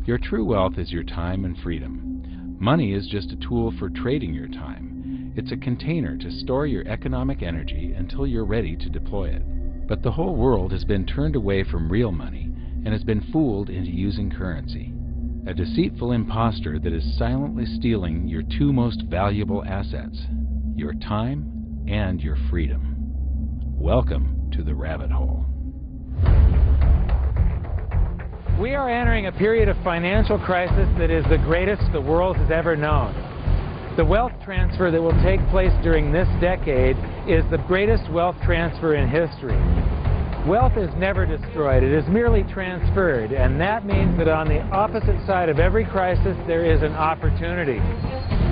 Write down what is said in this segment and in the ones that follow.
Your true wealth is your time and freedom. Money is just a tool for trading your time. It's a container to store your economic energy until you're ready to deploy it. But the whole world has been turned away from real money and has been fooled into using currency. A deceitful impostor that is silently stealing your two most valuable assets, your time and your freedom. Welcome to the rabbit hole. We are entering a period of financial crisis that is the greatest the world has ever known. The wealth transfer that will take place during this decade is the greatest wealth transfer in history. Wealth is never destroyed, it is merely transferred, and that means that on the opposite side of every crisis there is an opportunity.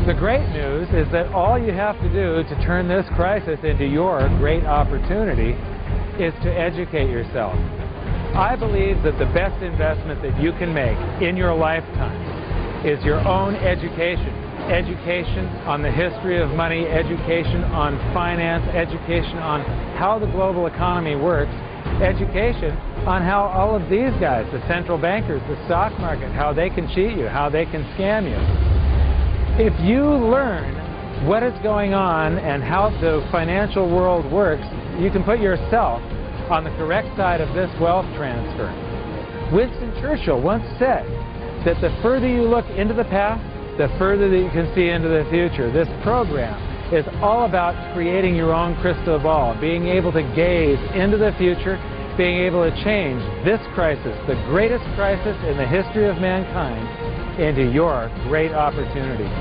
The great news is that all you have to do to turn this crisis into your great opportunity is to educate yourself. I believe that the best investment that you can make in your lifetime is your own education. Education on the history of money, education on finance, education on how the global economy works, education on how all of these guys, the central bankers, the stock market, how they can cheat you, how they can scam you. If you learn what is going on and how the financial world works, you can put yourself on the correct side of this wealth transfer. Winston Churchill once said that the further you look into the past, the further that you can see into the future. This program is all about creating your own crystal ball, being able to gaze into the future, being able to change this crisis, the greatest crisis in the history of mankind, into your great opportunity.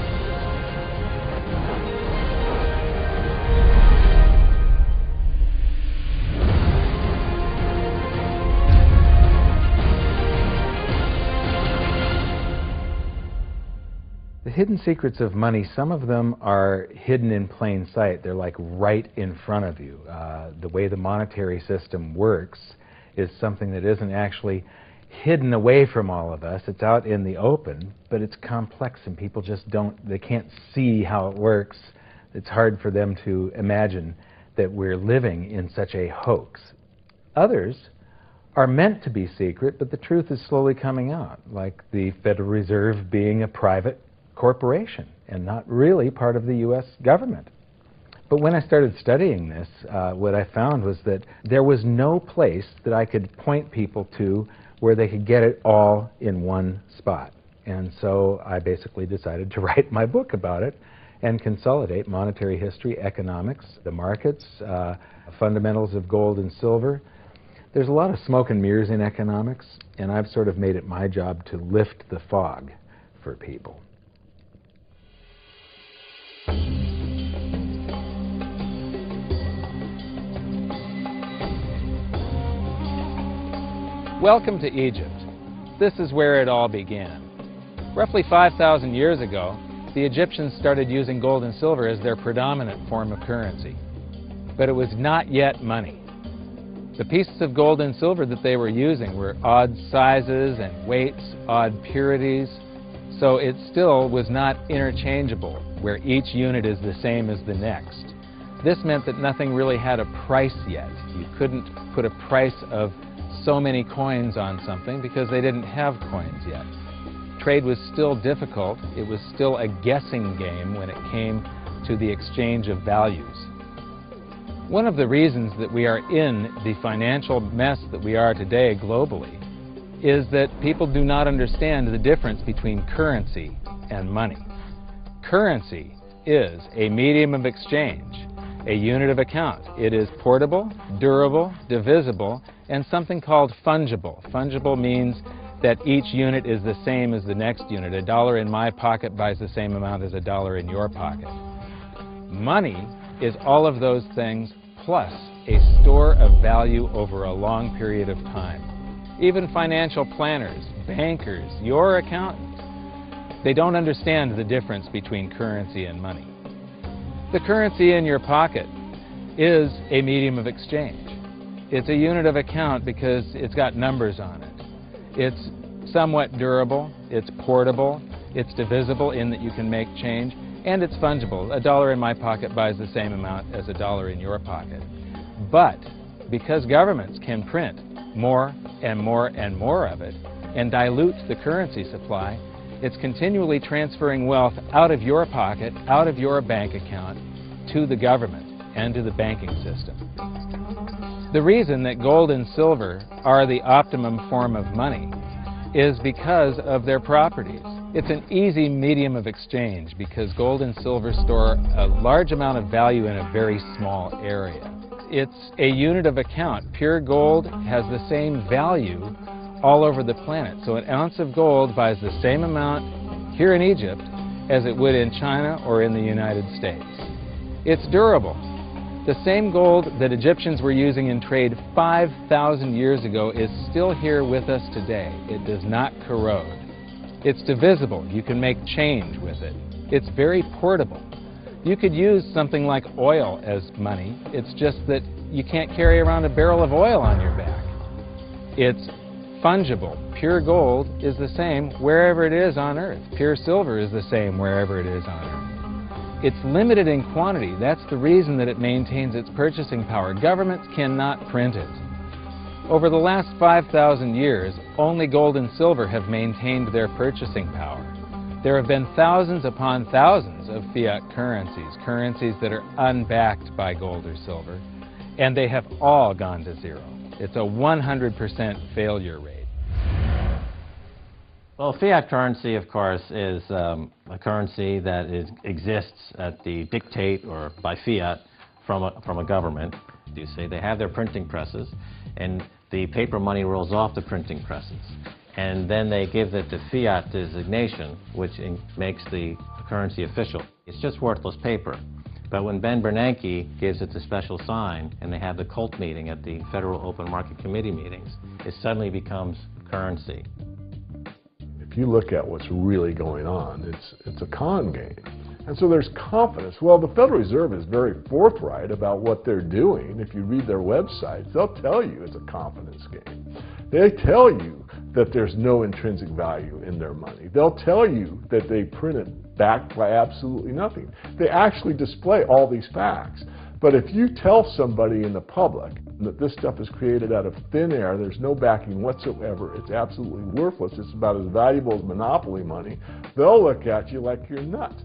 The hidden secrets of money, some of them are hidden in plain sight. They're like right in front of you. The way the monetary system works is something that isn't actually hidden away from all of us. It's out in the open, but it's complex and people just they can't see how it works. It's hard for them to imagine that we're living in such a hoax. Others are meant to be secret, but the truth is slowly coming out, like the Federal Reserve being a private corporation and not really part of the U.S. government. But when I started studying this, what I found was that there was no place that I could point people to where they could get it all in one spot. And so I basically decided to write my book about it and consolidate monetary history, economics, the markets, fundamentals of gold and silver. There's a lot of smoke and mirrors in economics, and I've sort of made it my job to lift the fog for people. Welcome to Egypt. This is where it all began. Roughly 5,000 years ago, the Egyptians started using gold and silver as their predominant form of currency. But it was not yet money. The pieces of gold and silver that they were using were odd sizes and weights, odd purities, so it still was not interchangeable, where each unit is the same as the next. This meant that nothing really had a price yet. You couldn't put a price of so many coins on something because they didn't have coins yet. Trade was still difficult. It was still a guessing game when it came to the exchange of values. One of the reasons that we are in the financial mess that we are today globally is that people do not understand the difference between currency and money. Currency is a medium of exchange, a unit of account. It is portable, durable, divisible, and something called fungible. Fungible means that each unit is the same as the next unit. $1 in my pocket buys the same amount as $1 in your pocket. Money is all of those things plus a store of value over a long period of time. Even financial planners, bankers, your accountant, they don't understand the difference between currency and money. The currency in your pocket is a medium of exchange. It's a unit of account because it's got numbers on it. It's somewhat durable, it's portable, it's divisible in that you can make change, and it's fungible. $1 in my pocket buys the same amount as $1 in your pocket. But because governments can print more and more and more of it, and dilutes the currency supply, it's continually transferring wealth out of your pocket, out of your bank account, to the government and to the banking system. The reason that gold and silver are the optimum form of money is because of their properties. It's an easy medium of exchange because gold and silver store a large amount of value in a very small area. It's a unit of account. Pure gold has the same value all over the planet. So an ounce of gold buys the same amount here in Egypt as it would in China or in the United States. It's durable. The same gold that Egyptians were using in trade 5,000 years ago is still here with us today. It does not corrode. It's divisible. You can make change with it. It's very portable. You could use something like oil as money. It's just that you can't carry around a barrel of oil on your back. It's fungible. Pure gold is the same wherever it is on Earth. Pure silver is the same wherever it is on Earth. It's limited in quantity. That's the reason that it maintains its purchasing power. Governments cannot print it. Over the last 5,000 years, only gold and silver have maintained their purchasing power. There have been thousands upon thousands of fiat currencies, currencies that are unbacked by gold or silver, and they have all gone to zero. It's a 100% failure rate. Well, fiat currency, of course, is a currency that exists at the dictate or by fiat from a government. You see, they have their printing presses, and the paper money rolls off the printing presses. And then they give it the fiat designation, which makes the currency official. It's just worthless paper. But when Ben Bernanke gives it the special sign, and they have the cult meeting at the Federal Open Market Committee meetings, it suddenly becomes currency. If you look at what's really going on, it's a con game. And so there's confidence. Well, the Federal Reserve is very forthright about what they're doing. If you read their websites, they'll tell you it's a confidence game. They tell you that there's no intrinsic value in their money. They'll tell you that they print it backed by absolutely nothing. They actually display all these facts. But if you tell somebody in the public that this stuff is created out of thin air, there's no backing whatsoever, it's absolutely worthless, it's about as valuable as monopoly money, they'll look at you like you're nuts.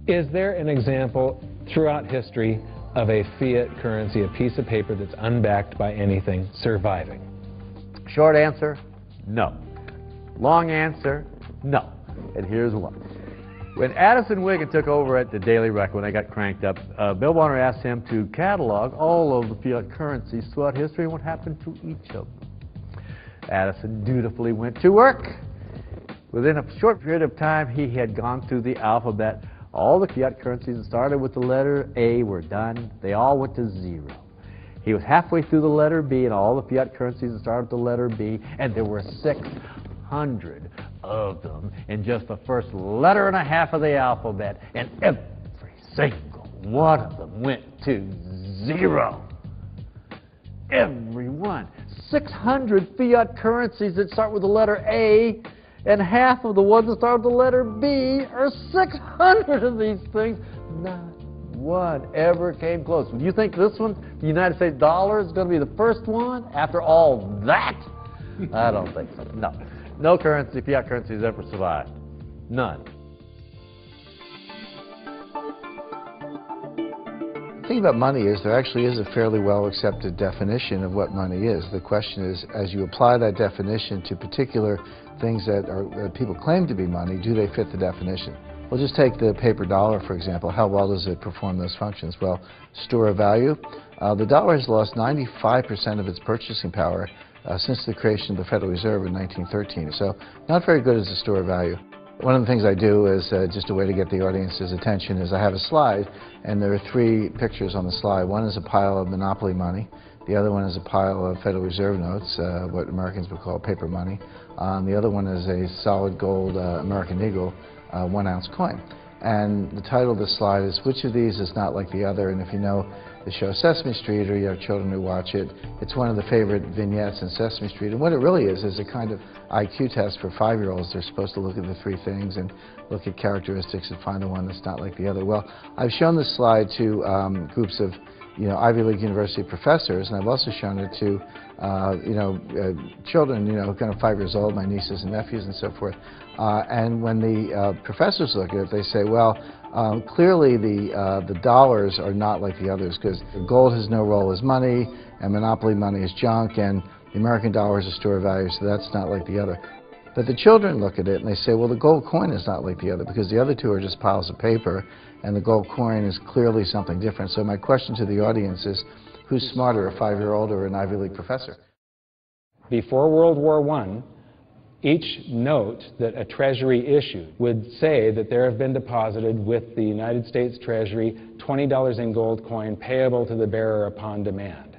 Is there an example throughout history of a fiat currency, a piece of paper that's unbacked by anything, surviving? Short answer, no. Long answer, no. And here's why. When Addison Wiggin took over at the Daily Record, when they got cranked up, Bill Warner asked him to catalog all of the fiat currencies throughout history and what happened to each of them. Addison dutifully went to work. Within a short period of time, he had gone through the alphabet. All the fiat currencies that started with the letter A were done. They all went to zero. He was halfway through the letter B, and all the fiat currencies that started with the letter B, and there were 600 of them in just the first letter and a half of the alphabet, and every single one of them went to zero. Every one. 600 fiat currencies that start with the letter A, and half of the ones that start with the letter B are 600 of these things. Not one ever came close. Do you think this one, the United States dollar, is going to be the first one after all that? I don't think so. No. No currency, fiat currency has ever survived. None. The thing about money is there actually is a fairly well accepted definition of what money is. The question is, as you apply that definition to particular things that people claim to be money, do they fit the definition? We'll just take the paper dollar, for example. How well does it perform those functions? Well, store of value. The dollar has lost 95% of its purchasing power since the creation of the Federal Reserve in 1913. So not very good as a store of value. One of the things I do is, just a way to get the audience's attention, is I have a slide, and there are three pictures on the slide. One is a pile of monopoly money. The other one is a pile of Federal Reserve notes, what Americans would call paper money. The other one is a solid gold American Eagle 1 ounce coin. And the title of the slide is, which of these is not like the other? And if you know the show Sesame Street, or you have children who watch it, it's one of the favorite vignettes in Sesame Street. And what it really is a kind of IQ test for 5-year-olds. They're supposed to look at the three things and look at characteristics and find the one that's not like the other. Well, I've shown this slide to groups of Ivy League University professors, and I've also shown it to, children, kind of 5 years old, my nieces and nephews and so forth. And when the professors look at it, they say, well, clearly the dollars are not like the others, because gold has no role as money, and monopoly money is junk, and the American dollar is a store of value, so that's not like the other. But the children look at it and they say, well, the gold coin is not like the other, because the other two are just piles of paper, and the gold coin is clearly something different. So my question to the audience is, who's smarter, a 5-year-old or an Ivy League professor? Before World War I, each note that a Treasury issued would say that there have been deposited with the United States Treasury $20 in gold coin payable to the bearer upon demand.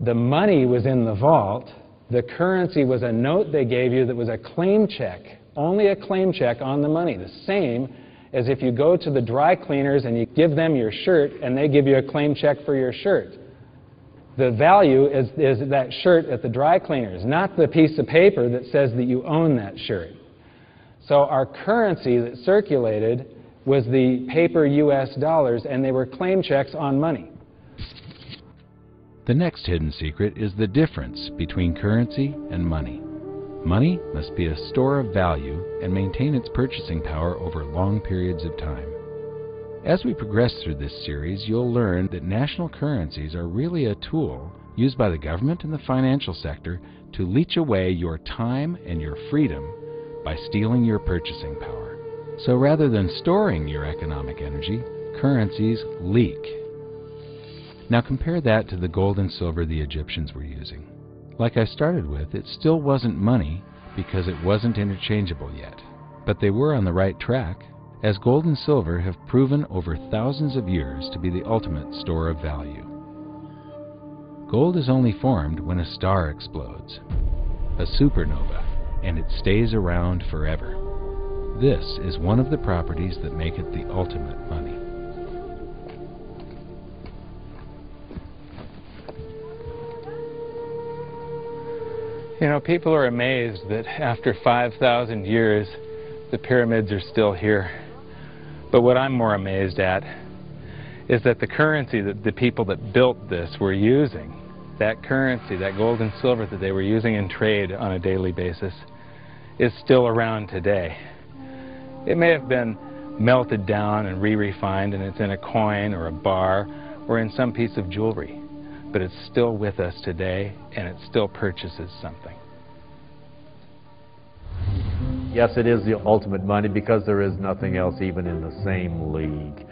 The money was in the vault. The currency was a note they gave you that was a claim check, only a claim check on the money, the same as if you go to the dry cleaners and you give them your shirt and they give you a claim check for your shirt. The value is that shirt at the dry cleaners, not the piece of paper that says that you own that shirt. So our currency that circulated was the paper US dollars, and they were claim checks on money. The next hidden secret is the difference between currency and money. Money must be a store of value and maintain its purchasing power over long periods of time. As we progress through this series, you'll learn that national currencies are really a tool used by the government and the financial sector to leech away your time and your freedom by stealing your purchasing power. So rather than storing your economic energy, currencies leak. Now compare that to the gold and silver the Egyptians were using. Like I started with, it still wasn't money because it wasn't interchangeable yet. But they were on the right track, as gold and silver have proven over thousands of years to be the ultimate store of value. Gold is only formed when a star explodes, a supernova, and it stays around forever. This is one of the properties that make it the ultimate money. People are amazed that after 5,000 years, the pyramids are still here. But what I'm more amazed at is that the currency that the people that built this were using, that currency, that gold and silver that they were using in trade on a daily basis, is still around today. It may have been melted down and re-refined, and it's in a coin or a bar or in some piece of jewelry, but it's still with us today, and it still purchases something. Yes, it is the ultimate money because there is nothing else even in the same league.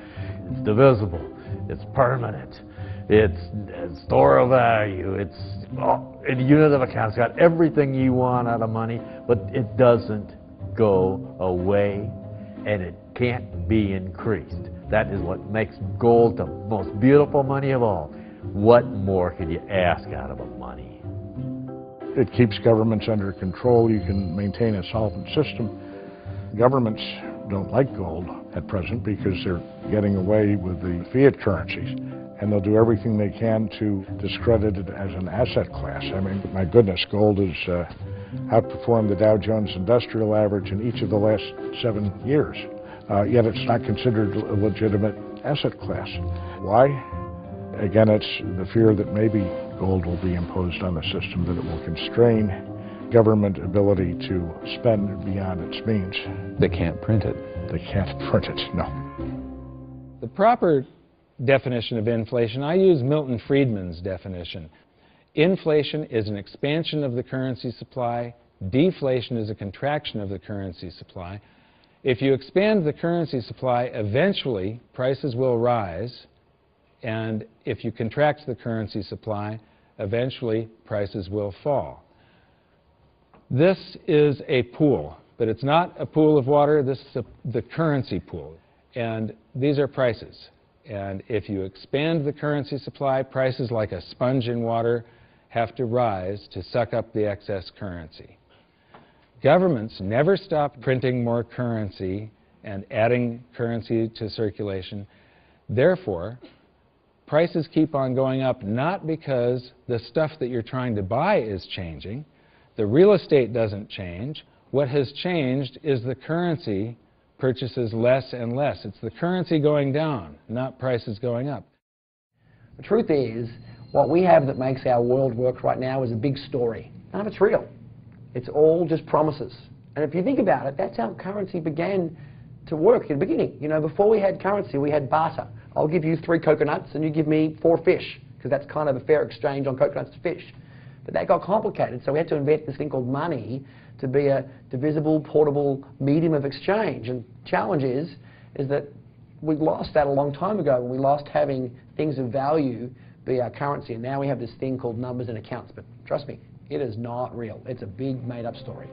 It's divisible, it's permanent, it's a store of value, it's a unit of account. It's got everything you want out of money, but it doesn't go away, and it can't be increased. That is what makes gold the most beautiful money of all. What more could you ask out of a money? It keeps governments under control. You can maintain a solvent system. Governments don't like gold at present because they're getting away with the fiat currencies, and they'll do everything they can to discredit it as an asset class. I mean, my goodness, gold has outperformed the Dow Jones Industrial Average in each of the last 7 years, yet it's not considered a legitimate asset class. Why? Again, it's the fear that maybe gold will be imposed on the system, that it will constrain government ability to spend beyond its means. They can't print it. They can't print it, no. The proper definition of inflation, I use Milton Friedman's definition. Inflation is an expansion of the currency supply. Deflation is a contraction of the currency supply. If you expand the currency supply, eventually prices will rise. And if you contract the currency supply, eventually prices will fall. This is a pool, but it's not a pool of water. This is the currency pool. And these are prices. And if you expand the currency supply, prices like a sponge in water have to rise to suck up the excess currency. Governments never stop printing more currency and adding currency to circulation. Therefore, prices keep on going up, not because the stuff that you're trying to buy is changing. The real estate doesn't change. What has changed is the currency purchases less and less. It's the currency going down, not prices going up. The truth is, what we have that makes our world work right now is a big story. None of it's real. It's all just promises. And if you think about it, that's how currency began to work in the beginning. You know, before we had currency, we had barter. I'll give you 3 coconuts and you give me 4 fish, because that's kind of a fair exchange on coconuts to fish. But that got complicated, so we had to invent this thing called money to be a divisible, portable medium of exchange. And the challenge is that we lost that a long time ago, when we lost having things of value be our currency, and now we have this thing called numbers and accounts. But trust me, it is not real. It's a big made-up story.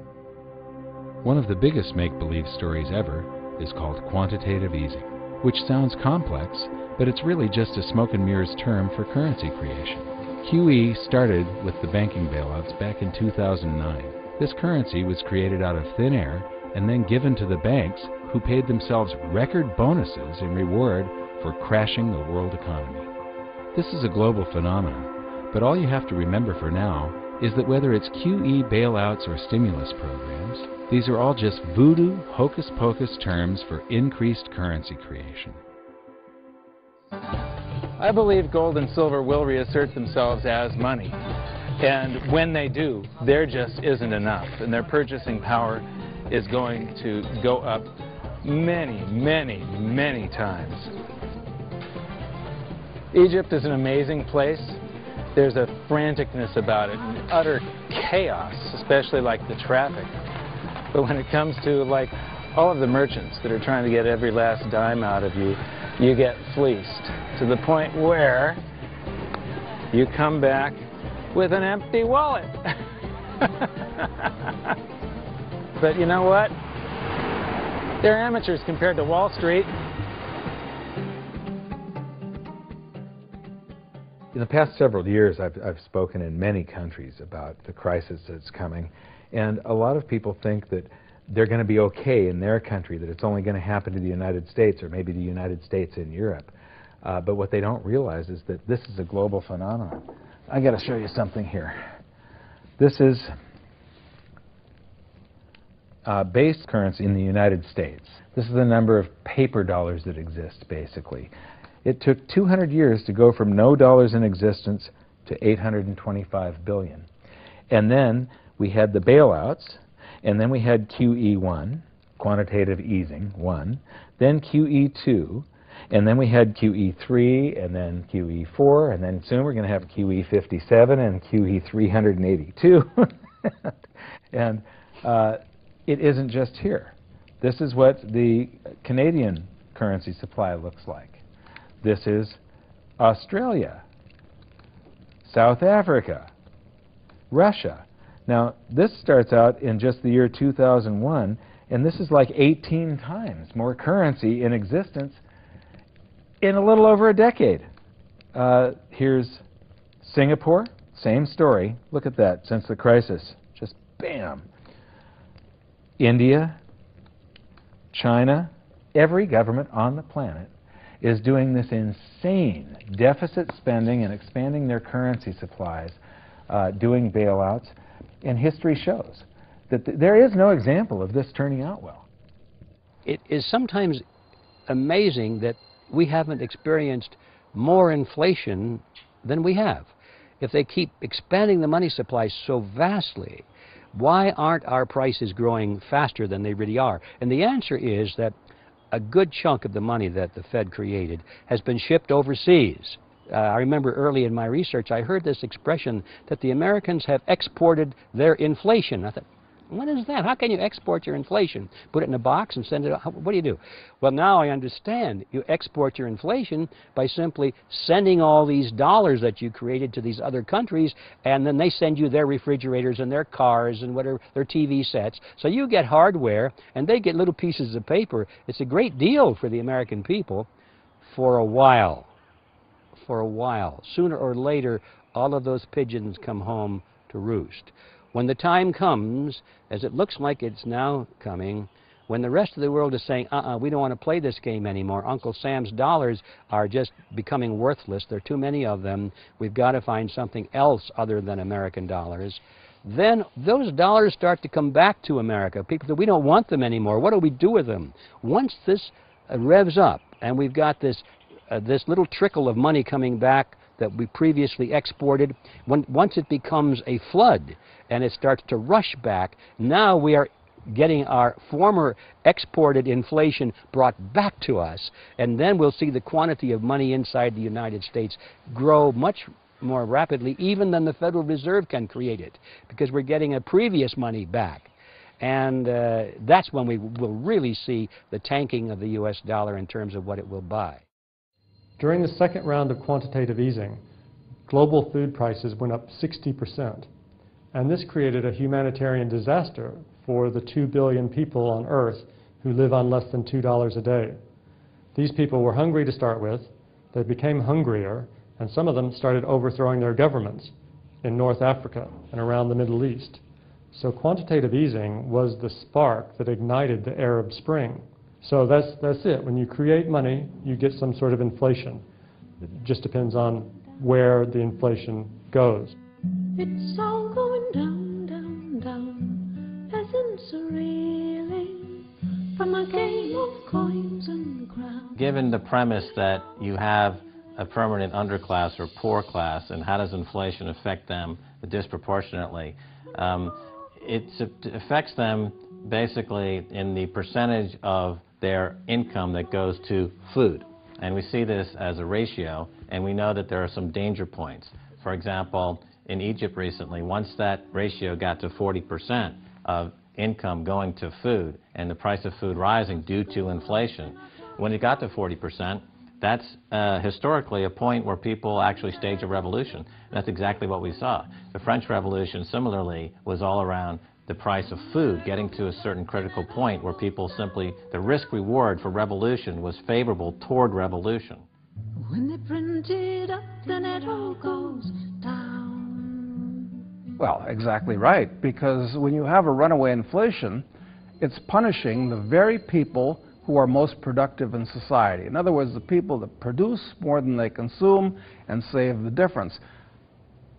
One of the biggest make-believe stories ever is called quantitative easing, which sounds complex, but it's really just a smoke and mirrors term for currency creation. QE started with the banking bailouts back in 2009. This currency was created out of thin air and then given to the banks, who paid themselves record bonuses in reward for crashing the world economy. This is a global phenomenon, but all you have to remember for now is that whether it's QE bailouts or stimulus programs, these are all just voodoo, hocus-pocus terms for increased currency creation. I believe gold and silver will reassert themselves as money. And when they do, there just isn't enough. And their purchasing power is going to go up many, many, many times. Egypt is an amazing place. There's a franticness about it, and utter chaos, especially like the traffic. But when it comes to like all of the merchants that are trying to get every last dime out of you, you get fleeced to the point where you come back with an empty wallet. But you know what? They're amateurs compared to Wall Street. In the past several years, I've spoken in many countries about the crisis that's coming, and a lot of people think that they're going to be okay in their country, that it's only going to happen to the United States or maybe the United States in Europe. But what they don't realize is that this is a global phenomenon. I got to show you something here. This is base currency in the United States. This is the number of paper dollars that exist, basically. It took 200 years to go from no dollars in existence to 825 billion. And then we had the bailouts, and then we had QE1, quantitative easing 1, then QE2, and then we had QE3, and then QE4, and then soon we're going to have QE57 and QE382. And it isn't just here. This is what the Canadian currency supply looks like. This is Australia, South Africa, Russia. Now, this starts out in just the year 2001, and this is like 18 times more currency in existence in a little over a decade. Here's Singapore, same story. Look at that, since the crisis, just bam. India, China, every government on the planet is doing this insane deficit spending and expanding their currency supplies, doing bailouts, and history shows that there is no example of this turning out well. It is sometimes amazing that we haven't experienced more inflation than we have. If they keep expanding the money supply so vastly, why aren't our prices growing faster than they really are? And the answer is that a good chunk of the money that the Fed created has been shipped overseas. I remember early in my research, I heard this expression that the Americans have exported their inflation. I thought, what is that? How can you export your inflation? Put it in a box and send it out? What do you do? Well, now I understand. You export your inflation by simply sending all these dollars that you created to these other countries, and then they send you their refrigerators and their cars and whatever, their TV sets. So you get hardware, and they get little pieces of paper. It's a great deal for the American people for a while. For a while. Sooner or later, all of those pigeons come home to roost. When the time comes, as it looks like it's now coming, when the rest of the world is saying, we don't want to play this game anymore, Uncle Sam's dollars are just becoming worthless, there are too many of them, we've got to find something else other than American dollars, then those dollars start to come back to America. People say, we don't want them anymore. What do we do with them? Once this revs up, and we've got this little trickle of money coming back that we previously exported, once it becomes a flood and it starts to rush back, now we are getting our former exported inflation brought back to us, and then we'll see the quantity of money inside the United States grow much more rapidly even than the Federal Reserve can create it, because we're getting a previous money back. And that's when we will really see the tanking of the U.S. dollar in terms of what it will buy. During the second round of quantitative easing, global food prices went up 60%. And this created a humanitarian disaster for the 2 billion people on Earth who live on less than $2 a day. These people were hungry to start with, they became hungrier, and some of them started overthrowing their governments in North Africa and around the Middle East. So quantitative easing was the spark that ignited the Arab Spring. So that's it. When you create money, you get some sort of inflation. It just depends on where the inflation goes. It's all going down, down, down. Peasants are reeling from a game of coins and crowns. Given the premise that you have a permanent underclass or poor class, and how does inflation affect them disproportionately? It affects them basically in the percentage of their income that goes to food. And we see this as a ratio, and we know that there are some danger points. For example, in Egypt recently, once that ratio got to 40% of income going to food and the price of food rising due to inflation, when it got to 40%, that's historically a point where people actually stage a revolution. And that's exactly what we saw. The French Revolution, similarly, was all around the price of food getting to a certain critical point where people simply, the risk-reward for revolution was favorable toward revolution. When they print it up, then it all goes down. Well, exactly right, because when you have a runaway inflation, it's punishing the very people who are most productive in society. In other words, the people that produce more than they consume and save the difference.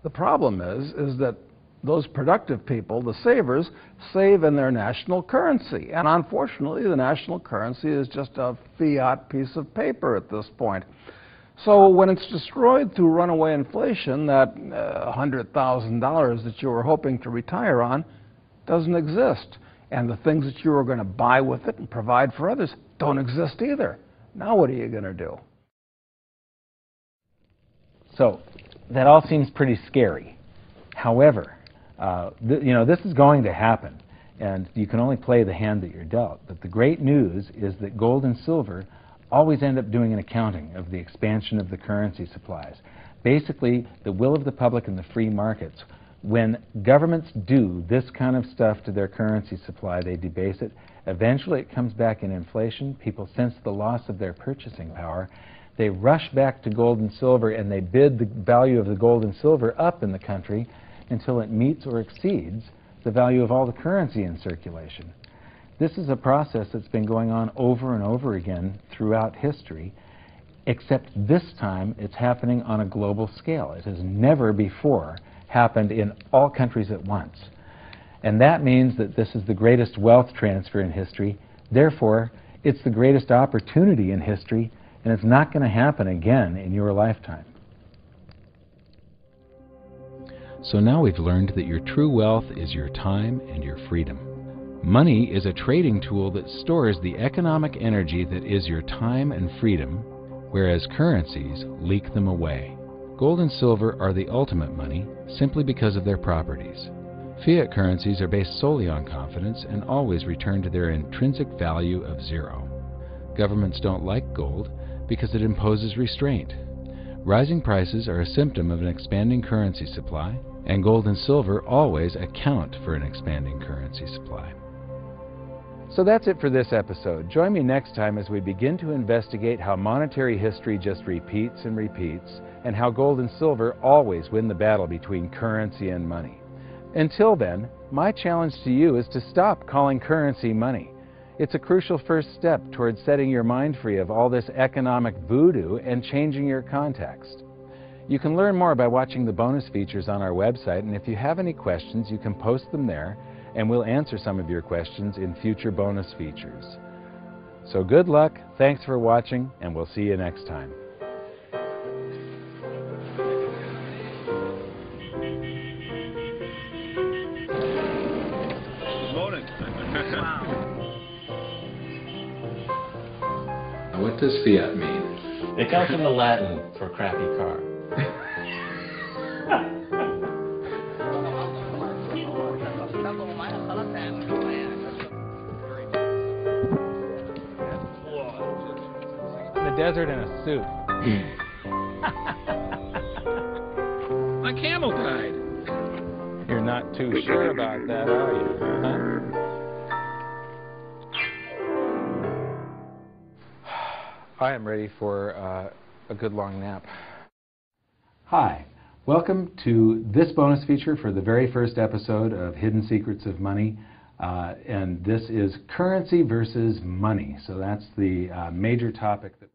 The problem is that those productive people, the savers, save in their national currency. And unfortunately, the national currency is just a fiat piece of paper at this point. So when it's destroyed through runaway inflation, that $100,000 that you were hoping to retire on doesn't exist. And the things that you were going to buy with it and provide for others don't exist either. Now what are you going to do? So that all seems pretty scary. However, this is going to happen, and you can only play the hand that you're dealt. But the great news is that gold and silver always end up doing an accounting of the expansion of the currency supplies. Basically, the will of the public and the free markets. When governments do this kind of stuff to their currency supply, they debase it. Eventually it comes back in inflation. People sense the loss of their purchasing power. They rush back to gold and silver, and they bid the value of the gold and silver up in the country until it meets or exceeds the value of all the currency in circulation. This is a process that's been going on over and over again throughout history, except this time it's happening on a global scale. It has never before happened in all countries at once. And that means that this is the greatest wealth transfer in history. Therefore, it's the greatest opportunity in history, and it's not going to happen again in your lifetime. So now we've learned that your true wealth is your time and your freedom. Money is a trading tool that stores the economic energy that is your time and freedom, whereas currencies leak them away. Gold and silver are the ultimate money simply because of their properties. Fiat currencies are based solely on confidence and always return to their intrinsic value of zero. Governments don't like gold because it imposes restraint. Rising prices are a symptom of an expanding currency supply, and gold and silver always account for an expanding currency supply. So that's it for this episode. Join me next time as we begin to investigate how monetary history just repeats and repeats, and how gold and silver always win the battle between currency and money. Until then, my challenge to you is to stop calling currency money. It's a crucial first step towards setting your mind free of all this economic voodoo and changing your context. You can learn more by watching the bonus features on our website, and if you have any questions, you can post them there, and we'll answer some of your questions in future bonus features. So good luck, thanks for watching, and we'll see you next time. What does fiat mean? It comes from the Latin for crappy car. In the desert in a suit. My camel died. You're not too sure about that, are you? Huh? I am ready for a good long nap. Hi, welcome to this bonus feature for the very first episode of Hidden Secrets of Money. And this is currency versus money. So that's the major topic that